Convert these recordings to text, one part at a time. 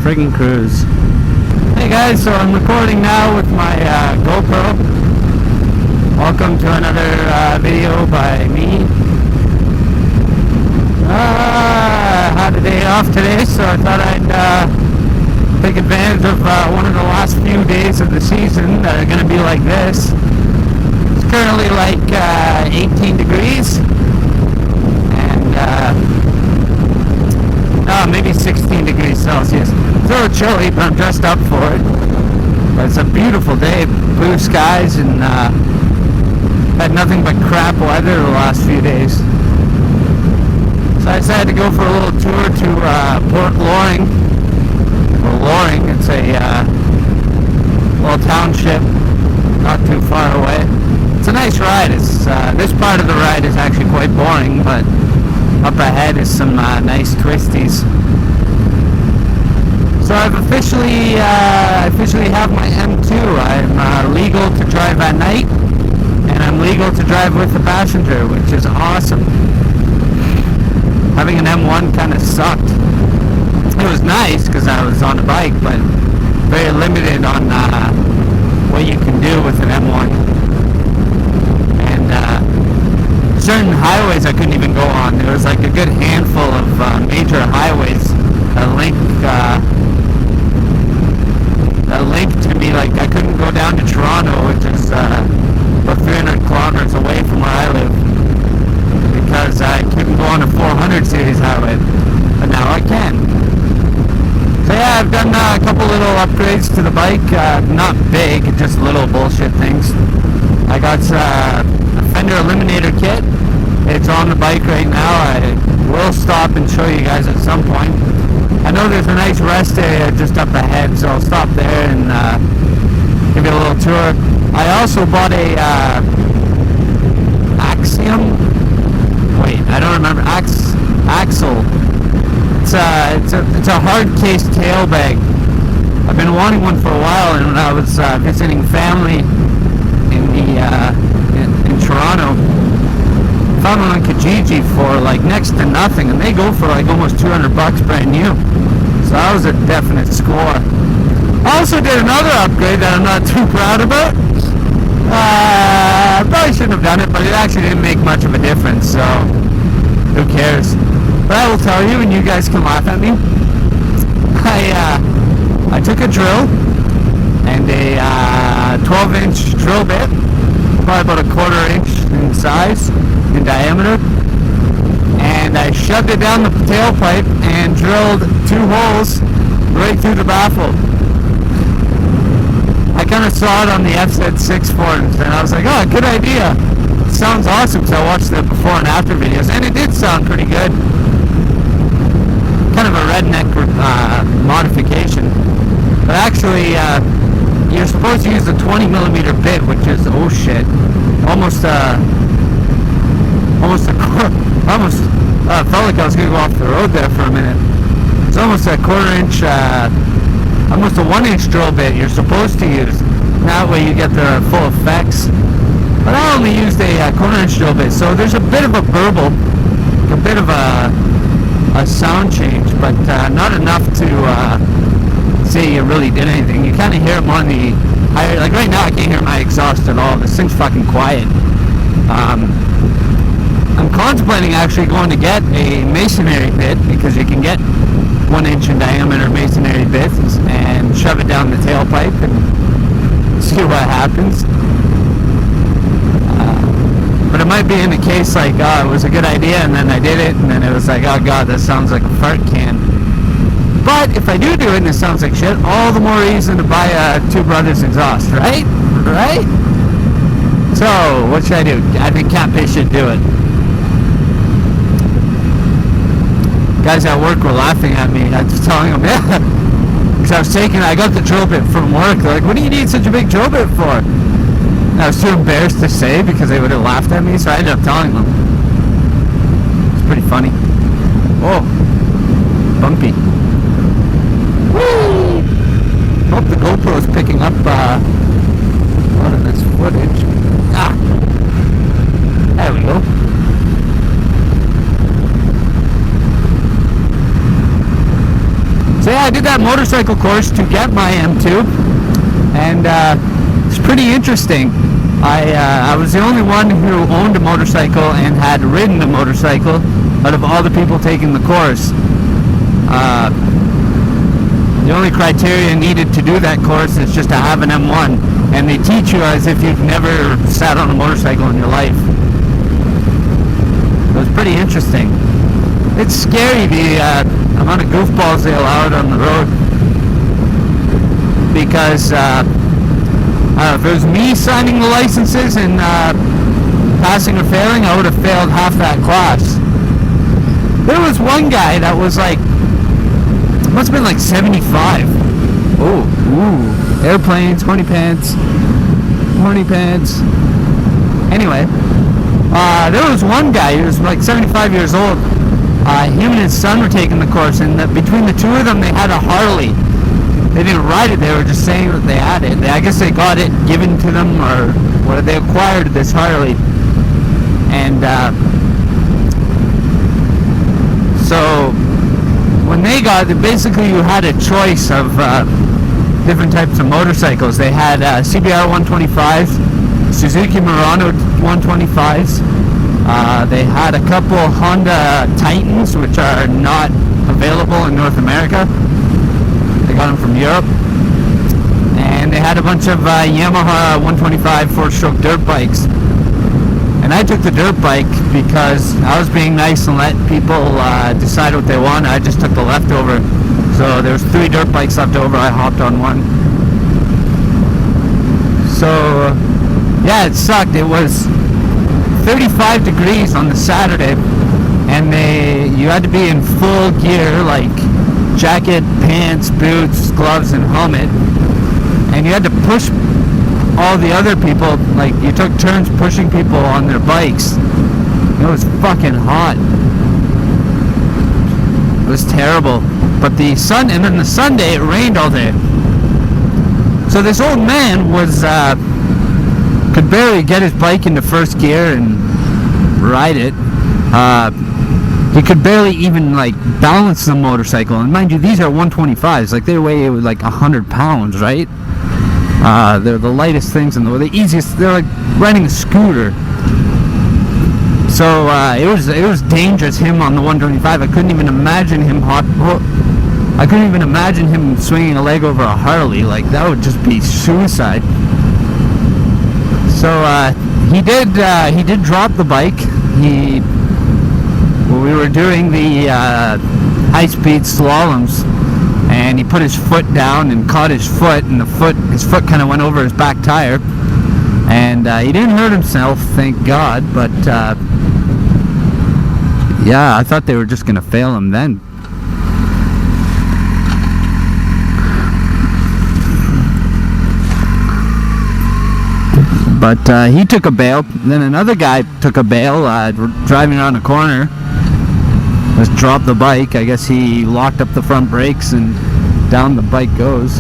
friggin' cruise. Hey guys, so I'm recording now with my GoPro. Welcome to another video by me. I had a day off today, so I thought I'd take advantage of one of the last few days of the season that are going to be like this. It's currently like 18 degrees and maybe 16 degrees Celsius. It's a little chilly, but I'm dressed up for it. But it's a beautiful day, blue skies, and had nothing but crap weather the last few days. So I decided to go for a little tour to Port Loring. Or Loring, it's a little township not too far away. It's a nice ride. It's this part of the ride is actually quite boring, but up ahead is some nice twisties. So I've officially have my M2. I'm legal to drive at night, and I'm legal to drive with a passenger, which is awesome. Having an M1 kind of sucked. It was nice because I was on a bike, but very limited on what you can do with an M1. And certain highways I couldn't even go on. There was like a good handful of major highways that linked to me. Like I couldn't go down to Toronto, which is about 300 kilometers away from where I live, because I couldn't go on a 400 series highway, but now I can. So yeah, I've done a couple little upgrades to the bike, not big, just little bullshit things. I got a Fender Eliminator kit. It's on the bike right now. I will stop and show you guys at some point. I know there's a nice rest area just up ahead, so I'll stop there and give you a little tour. I also bought a Axiom. Wait, I don't remember. Axle. It's a hard case tail bag. I've been wanting one for a while, and when I was visiting family in Toronto, found one on Kijiji for like next to nothing, and they go for like almost $200 brand new. So that was a definite score. I also did another upgrade that I'm not too proud about. I probably shouldn't have done it, but it actually didn't make much of a difference, so who cares? But I will tell you, and you guys can laugh at me. I took a drill and a 12-inch drill bit, probably about a quarter-inch in size, in diameter, and I shoved it down the tailpipe and drilled 2 holes right through the baffle. I kind of saw it on the FZ6 forums, and I was like, oh, good idea. It sounds awesome, so I watched the before and after videos, and it did sound pretty good. Kind of a redneck modification. But actually, you're supposed to use the 20mm bit, which is, oh shit, almost felt like I was going to go off the road there for a minute. It's almost a quarter-inch, almost a 1-inch drill bit you're supposed to use. That way you get the full effects. But I only used a quarter-inch drill bit, so there's a bit of a burble, a bit of a sound change, but not enough to say you really did anything. You kind of hear them on the higher, like right now I can't hear my exhaust at all. This thing's fucking quiet. I'm contemplating actually going to get a masonry bit, because you can get 1-inch in diameter masonry bits and shove it down the tailpipe and see what happens. But it might be in the case like, oh, it was a good idea, and then I did it, and then it was like, oh god, that sounds like a fart can. But if I do it and it sounds like shit, all the more reason to buy a Two Brothers exhaust, right? Right? So, what should I do? I think Catfish should do it. Guys at work were laughing at me. I was telling them, yeah. Because I got the drill bit from work. They're like, what do you need such a big drill bit for? And I was too embarrassed to say because they would have laughed at me, so I ended up telling them. It's pretty funny. Oh, bumpy. Whee! Hope the GoPro is picking up a lot of this footage. Ah, there we go. So yeah, I did that motorcycle course to get my M2, and it's pretty interesting. I was the only one who owned a motorcycle and had ridden a motorcycle out of all the people taking the course. The only criteria needed to do that course is just to have an M1, and they teach you as if you've never sat on a motorcycle in your life. It was pretty interesting. It's scary the amount of goofballs they allow out on the road, because if it was me signing the licenses and passing or failing, I would have failed half that class. There was one guy that was like, must have been like 75. Oh, ooh, airplanes, horny pants. Anyway, there was one guy who was like 75 years old. Him and his son were taking the course, and between the two of them, they had a Harley. They didn't ride it, they were just saying that they had it. I guess they got it given to them, or they acquired this Harley. And so when they got it, basically you had a choice of different types of motorcycles. They had CBR 125s, Suzuki Murano 125s. They had a couple Honda Titans, which are not available in North America. They got them from Europe. And they had a bunch of Yamaha 125 4-stroke dirt bikes. And I took the dirt bike because I was being nice and let people decide what they want. I just took the leftover. So there was 3 dirt bikes left over. I hopped on one. So yeah, it sucked. It was 35 degrees on the Saturday, and you had to be in full gear, like jacket, pants, boots, gloves, and helmet. And you had to push all the other people, like you took turns pushing people on their bikes. It was fucking hot. It was terrible. But and then the Sunday, it rained all day. So this old man could barely get his bike into first gear and ride it. He could barely even like balance the motorcycle. And mind you, these are 125s. Like they weigh like 100 pounds, right? They're the lightest things in the world. The easiest. They're like riding a scooter. So it was dangerous. Him on the 125. I couldn't even imagine him swinging a leg over a Harley. Like that would just be suicide. So he did drop the bike. We were doing the high-speed slaloms, and he put his foot down and caught his foot, and his foot kind of went over his back tire, and he didn't hurt himself, thank God. But yeah, I thought they were just gonna fail him then. But he took a bail. Then another guy took a bail driving around a corner. Just dropped the bike. I guess he locked up the front brakes and down the bike goes.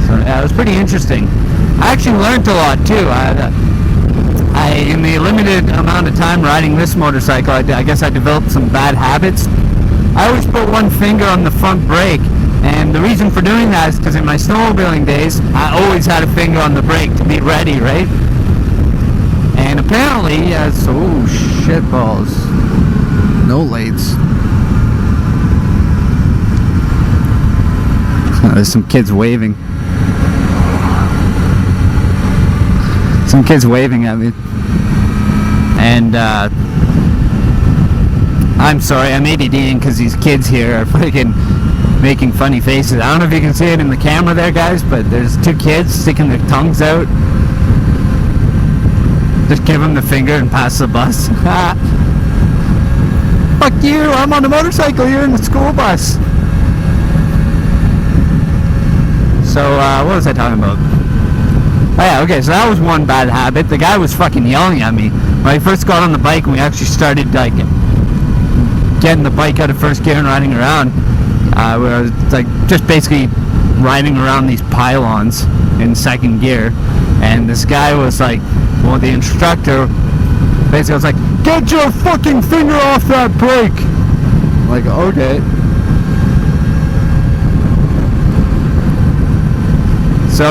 So yeah, it was pretty interesting. I actually learned a lot too. In the limited amount of time riding this motorcycle, I guess I developed some bad habits. I always put one finger on the front brake. And the reason for doing that is because in my snowmobiling days, I always had a finger on the brake to be ready, right? And apparently, oh shit balls, no lights. There's some kids waving. Some kids waving at me. And I'm sorry, I'm ADDing because these kids here are freaking making funny faces. I don't know if you can see it in the camera there, guys, but there's 2 kids sticking their tongues out. Just give them the finger and pass the bus. Fuck you, I'm on a motorcycle, you're in the school bus. So, what was I talking about? Oh yeah, okay, so that was one bad habit. The guy was fucking yelling at me. When I first got on the bike and we actually started, like, getting the bike out of first gear and riding around, where I was like just basically riding around these pylons in second gear, and this guy was like, well, the instructor basically was like, get your fucking finger off that brake. I'm like, okay. So,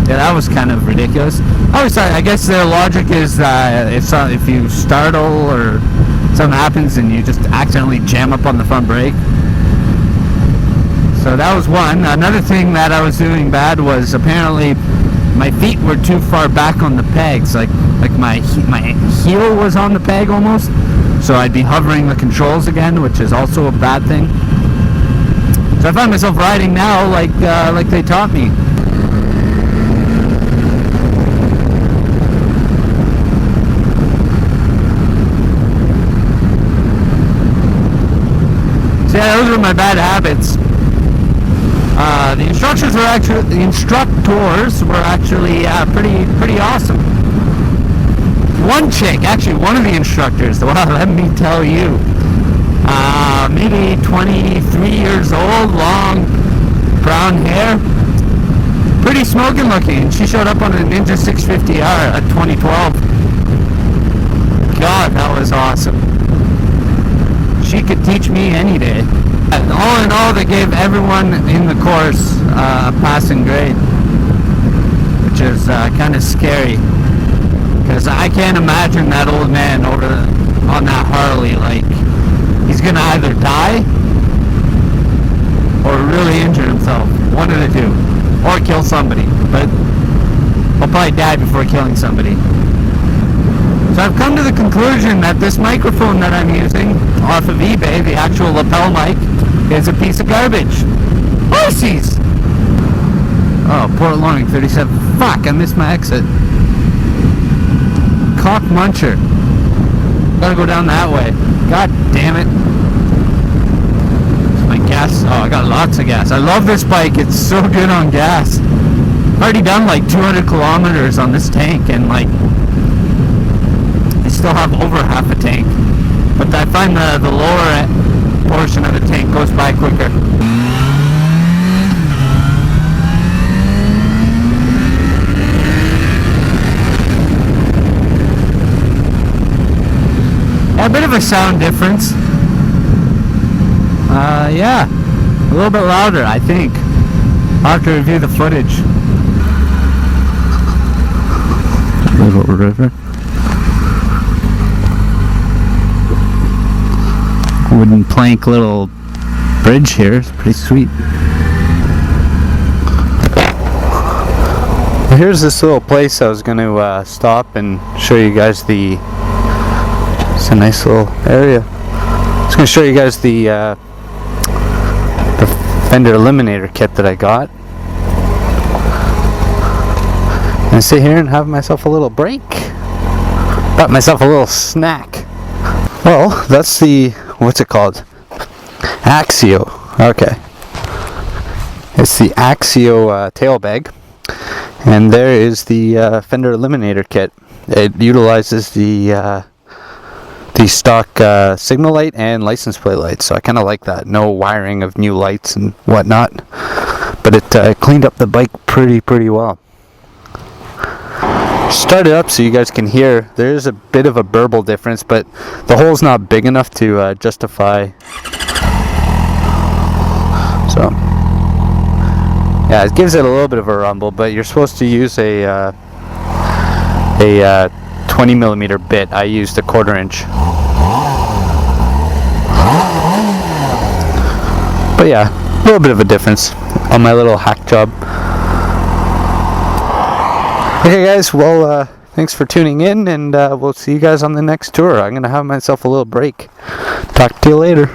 yeah, that was kind of ridiculous. I guess their logic is if you startle or something happens and you just accidentally jam up on the front brake. So that was one. Another thing that I was doing bad was apparently my feet were too far back on the pegs. Like my heel was on the peg almost. So I'd be hovering the controls again, which is also a bad thing. So I find myself riding now like they taught me. So yeah, those were my bad habits. The instructors were actually pretty awesome. One chick, actually one of the instructors, well, let me tell you, maybe 23 years old, long brown hair, pretty smoking looking. She showed up on a Ninja 650R at 2012. God, that was awesome. She could teach me any day. All in all, they gave everyone in the course a passing grade, which is kind of scary, because I can't imagine that old man on that Harley. Like, he's gonna either die or really injure himself, one of the two, or kill somebody. But he'll probably die before killing somebody. So I've come to the conclusion that this microphone that I'm using off of eBay, the actual lapel mic, is a piece of garbage. Horsies! Oh, Port Loring 37. Fuck, I missed my exit. Cock muncher. Gotta go down that way. God damn it. My gas. Oh, I got lots of gas. I love this bike. It's so good on gas. I've already done like 200 kilometers on this tank, and like I still have over half a tank. But I find the lower portion of the tank goes by quicker. A bit of a sound difference. Yeah, a little bit louder, I think. I'll have to review the footage. Little river. Wooden plank little bridge here. It's pretty sweet. Here's this little place I was going to stop and show you guys the. It's a nice little area. I was going to show you guys the Fender Eliminator kit that I got. And I sit here and have myself a little break. Got myself a little snack. Well, that's the, what's it called? Axio. Okay. It's the Axio tail bag. And there is the Fender Eliminator kit. It utilizes the stock signal light and license plate lights, so I kind of like that. No wiring of new lights and whatnot, but it cleaned up the bike pretty well. Start it up so you guys can hear. There's a bit of a burble difference, but the hole's not big enough to justify. So yeah, it gives it a little bit of a rumble, but you're supposed to use a 20mm bit. I used a 1/4 inch. But yeah, a little bit of a difference on my little hack job. Okay guys, well thanks for tuning in, and we'll see you guys on the next tour. I'm going to have myself a little break. Talk to you later.